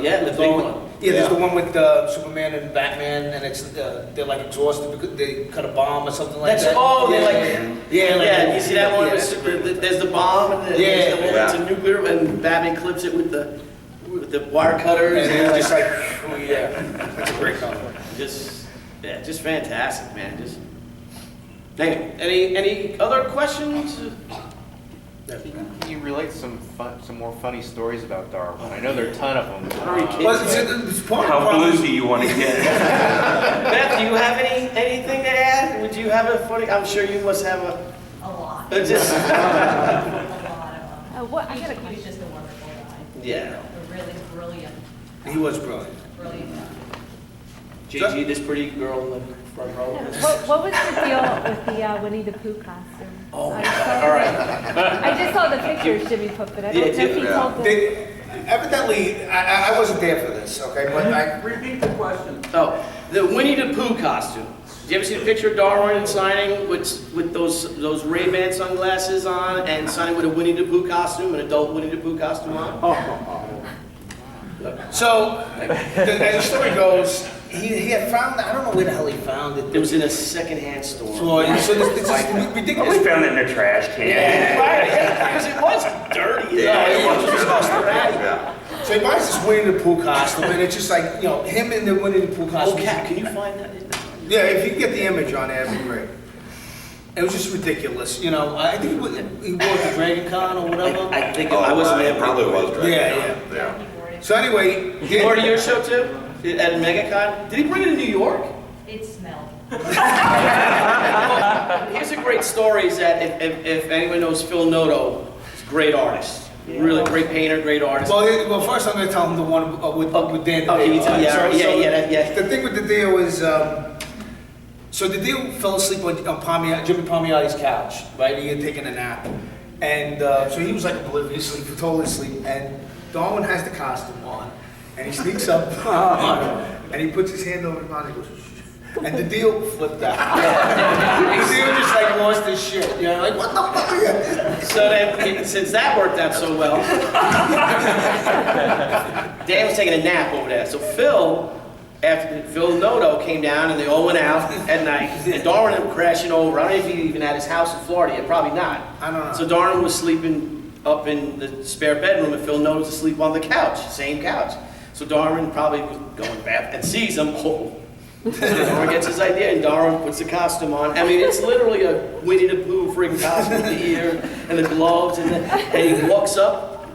Yeah, the big one. Yeah, there's the one with Superman and Batman, and it's they're like exhausted because they cut a bomb or something like that. Oh, yeah, yeah. You see that one? There's the bomb, and there's the one that's a nuclear, and Batman clips it with the wire cutters. And it's just like, oh yeah, that's a great comic. Just fantastic, man. Just. Any other questions? Can you relate some more funny stories about Darwyn? I know there are a ton of them. How blue do you want to get? Beth, do you have anything to add? Would you have a funny? I'm sure you must have a lot. Just a lot of them. I got a question. He was just a wonderful guy. Yeah. A really brilliant. He was brilliant. Brilliant guy. Gigi, this pretty girl in the front row. What was the deal with the Winnie the Pooh costume? Oh, my God. All right. I just saw the pictures Jimmy put, but I don't know if he told them. Evidently, I wasn't there for this, okay, but I... Repeat the question. Oh, the Winnie the Pooh costume. Did you ever see the picture of Darwyn signing with those Ray-Ban sunglasses on and signing with a Winnie the Pooh costume, an adult Winnie the Pooh costume on? So, as the story goes, he had found, I don't know where the hell he found it. It was in a second-hand store. So it's just ridiculous. We found it in a trash can. Yeah, right, because it was dirty. Yeah, it was disgusting. So he buys this Winnie the Pooh costume, and it's just like, you know, him in the Winnie the Pooh costume. Oh, Cat, can you find that? Yeah, if you can get the image on there, it'd be great. It was just ridiculous, you know. I think he wore the Dragon Con or whatever. I think I wasn't there. Probably was Dragon Con. Yeah. So anyway, He wore to your show too? At MegaCon? Did he bring it to New York? It smelled. Here's a great story is that if anyone knows Phil Noto, he's a great artist. Really great painter, great artist. Well, first I'm going to tell him the one with Dan. Okay, you tell, yeah. The thing with the deal is, so the deal fell asleep on Jimmy Palmiotti's couch, right? He had taken a nap. And so he was like obliviously, totally asleep. And Darwyn has the costume on. And he sneaks up on him. And he puts his hand over his mouth and he goes, shh. And the deal flipped out. The deal just like lost his shit. You know, like, what the fuck are you? So then, since that worked out so well, Dan was taking a nap over there. So Phil Noto came down and they all went out at night. And Darwyn ended up crashing over. I don't know if he even had his house in Florida yet. Probably not. I don't know. So Darwyn was sleeping up in the spare bedroom and Phil Noto was asleep on the couch, same couch. So Darwyn probably was going back and sees him. Oh. Darwyn gets his idea and Darwyn puts the costume on. I mean, it's literally a Winnie the Pooh friggin' costume with the ear and the gloves and he walks up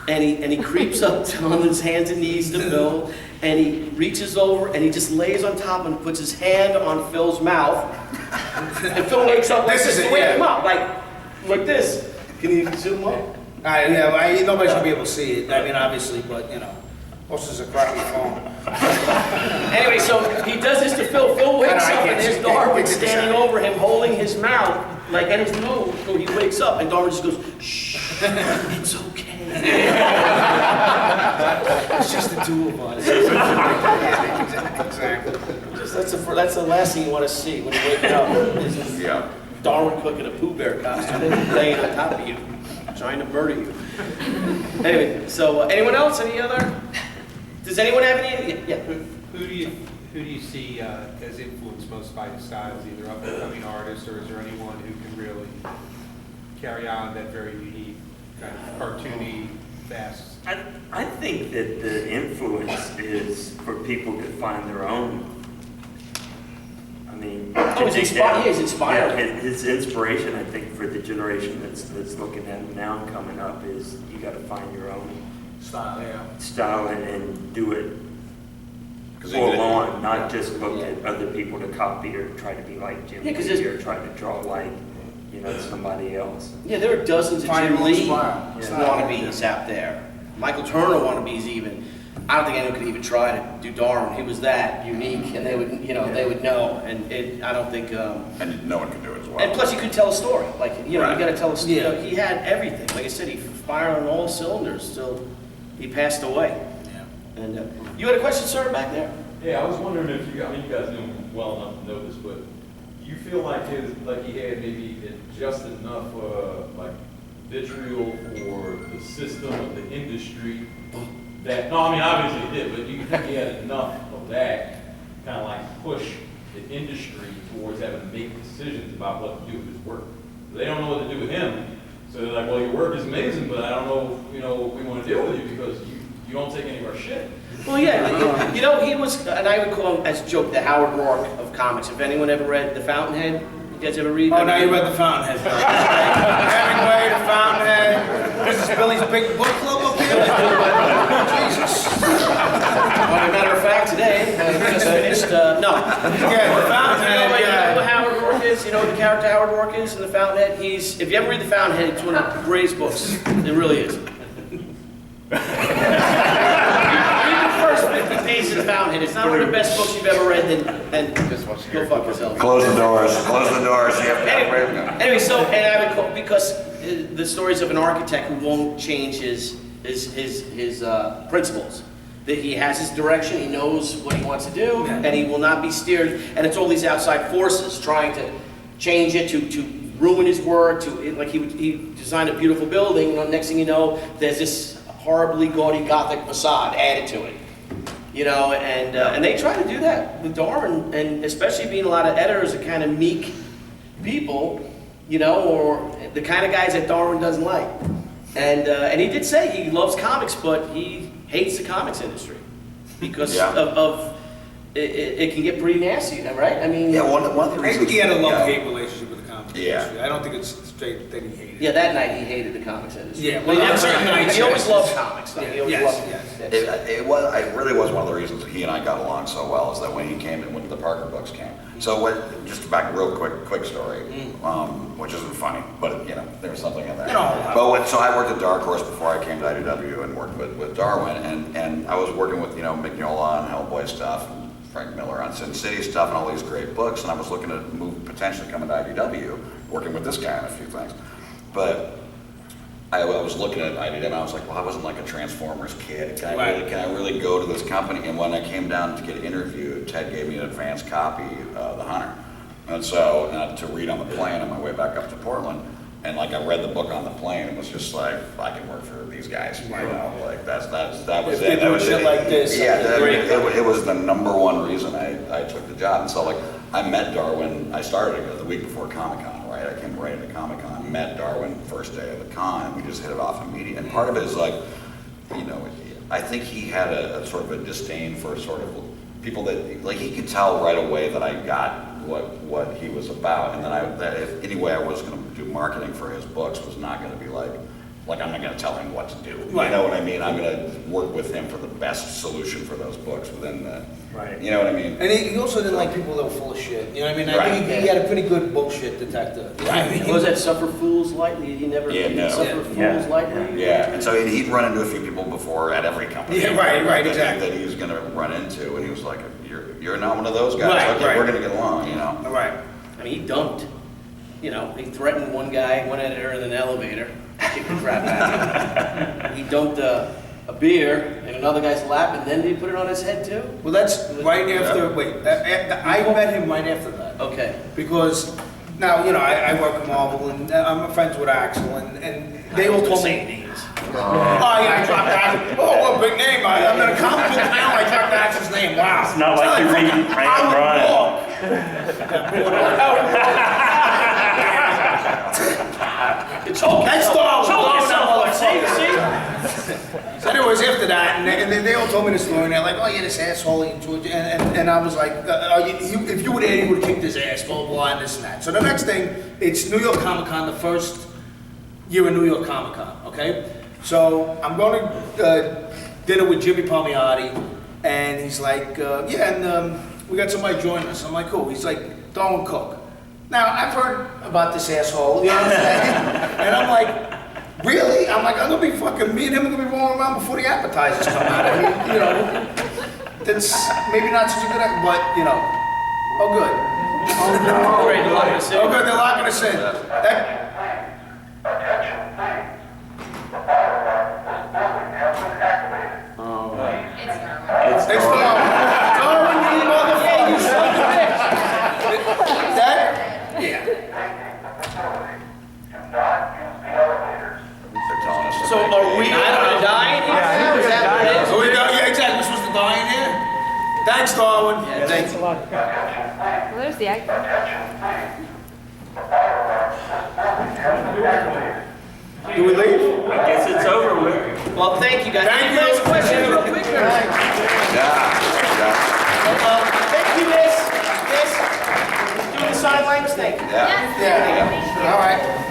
and he creeps up on his hands and knees to Phil and he reaches over and he just lays on top and puts his hand on Phil's mouth. And Phil wakes up like this to wake him up, like this. Can you zoom up? Nobody should be able to see it. I mean, obviously, but you know. This is a crappy phone. Anyway, so he does this to Phil. Phil wakes up and there's Darwyn standing over him, holding his mouth, like at his nose. So he wakes up and Darwyn just goes, shh, it's okay. It's just the two of us. Exactly. That's the last thing you want to see when you wake up. Is Darwyn Cooke in a Pooh Bear costume laying on top of you, trying to murder you. Anyway, so anyone else? Any other? Does anyone have any? Yeah. Who do you see as influenced most by the styles, either up and coming artists, or is there anyone who can really carry on that very unique kind of cartoony, fast? I think that the influence is for people to find their own. I mean, he is inspired. Yeah, his inspiration, I think, for the generation that's looking at him now and coming up is you got to find your own style and do it full on, not just look at other people to copy or try to be like Jim Lee or try to draw like somebody else. Yeah, there are dozens of Jim Lee wannabes out there. Michael Turner wannabes even. I don't think anyone could even try to do Darwyn. He was that unique, and they would, they would know. And I don't think. And no one could do it as well. And plus, you could tell a story. Like you got to tell a story. He had everything. Like I said, he fired on all cylinders. Till he passed away. Yeah. And you had a question, sir, back there. Yeah, I was wondering if you guys know him well enough to know this, but do you feel like he had maybe just enough like vitriol for the system of the industry that, no, I mean, obviously he did, but do you think he had enough of that kind of like push the industry towards having to make decisions about what to do with his work? They don't know what to do with him, so they're like, well, your work is amazing, but I don't know, what we want to deal with you because you don't take any of our shit. Well, yeah, he was, and I would call him, as a joke, the Howard Rourke of comics. If anyone ever read The Fountainhead, you guys ever read? Oh, now you read The Fountainhead. Hemingway, The Fountainhead. This is Billy's big book club up here. Jesus. Well, as a matter of fact, today, I just finished, no. Yeah, The Fountainhead, You know yeah. who Howard Rourke is? You know who the character Howard Rourke is in The Fountainhead? If you ever read The Fountainhead, it's one of the greatest books. It really is. Read the first 50 pages of The Fountainhead. It's not one of the best books you've ever read, then Just watch go fuck yourself. Close the doors, close the doors. You have to Anyway, so, and I would call, because the stories of an architect who won't change his principles. That he has his direction, he knows what he wants to do, and he will not be steered, and it's all these outside forces trying to change it, to ruin his work, like he designed a beautiful building, and next thing you know, there's this horribly gaudy Gothic facade added to it. And they try to do that with Darwyn, and especially being a lot of editors are kind of meek people, or the kind of guys that Darwyn doesn't like. And he did say he loves comics, but he hates the comics industry because of it can get pretty nasty, right? I mean, one of the I reasons. think he had a love-hate relationship with the comics Yeah. industry. I don't think it's straight that he hated it. yeah, that night he hated the comics industry. Yeah, But he, well, never, certain nights, he always yes. loved comics. Though. He always Yes, loved yes. It really was one of the reasons that he and I got along so well is that when he came and when the Parker books came. So just back real quick story, which isn't funny, but there was something in there. So I worked at Dark Horse before I came to IDW and worked with Darwyn, and I was working with Mignola and Hellboy stuff, and Frank Miller on Sin City stuff, and all these great books, and I was looking to potentially come into IDW, working with this guy on a few things, but. I was looking at IDW and I was like, well, I wasn't like a Transformers kid. Can I really go to this company? And when I came down to get interviewed, Ted gave me an advanced copy of The Hunter. And so, to read on the plane on my way back up to Portland. And like I read the book on the plane, it was just like, I can work for these guys. Like that was If it. they do shit like this, Yeah, it was the number one reason I took the job. And so like, I met Darwyn, I started the week before Comic-Con, right? I came right into Comic-Con, met Darwyn first day of the con, and we just hit it off immediately. And part of it is like, I think he had a sort of a disdain for sort of people that, like he could tell right away that I got what he was about, and then that if any way I was going to do marketing for his books was not going to be like I'm not going to tell him what to do. Right. You know what I mean? I'm going to work with him for the best solution for those books within the. Right. You know what I mean? And he also didn't like people that were full of shit. You know what I mean? I Right. think he had a pretty good bullshit detector. You know what I mean? Was that Suffer Fools Lightly? He never Suffer Fools Lightly? Yeah, and so he'd run into a few people before at every company. Yeah, right, that exactly. That he was going to run into, and he was like, "You're not one of those guys. Right. We're going to get along," All right. I mean, he dumped. He threatened one guy, one editor in an elevator, kicked the crap out of him. He dumped a beer in another guy's lap, and then he put it on his head too? Well, that's right after, I met him right after that. Okay. Because now, I work at Marvel, and I'm friends with Axel, and they all told me. names. Oh, yeah, I dropped Axel. Oh, what a big name. I'm in a comic book now, I dropped Axel's name. Wow. It's not like you're reading Frank O'Brien. It's okay. That's Darwyn. See? So anyways, after that, and they all told me the story, and they're like, oh yeah, this asshole in Georgia, and I was like, if you were there, you would have kicked his ass, blah, blah, and this and that. So the next thing, it's New York Comic Con, the first year in New York Comic Con, okay? So I'm going to dinner with Jimmy Palmiotti, and he's like, we got somebody joining us. I'm like, cool. He's like, Darwyn Cooke. Now, I've heard about this asshole, you know what I'm saying? And I'm like, really? I'm like, I'm gonna be fucking, me and him are gonna be rolling around before the appetizers come out. I mean, that's maybe not such a good idea, but, oh good. Great, they're locking us in. Oh good, they're locking us in. It's Thanks for Darwyn, you motherfucker, you son of a bitch. That? Yeah. They're telling us. So are we gonna die in here? Is that what it is? Thanks, Darwin. Yeah, thanks. a lot. Well, there's the egg. Do we leave? I guess it's over with. Well, thank you guys. Thank Any last you. questions real quick? Yeah. Thank you, miss. Miss, doing the sign language, thank you. Yeah. Yeah. All right.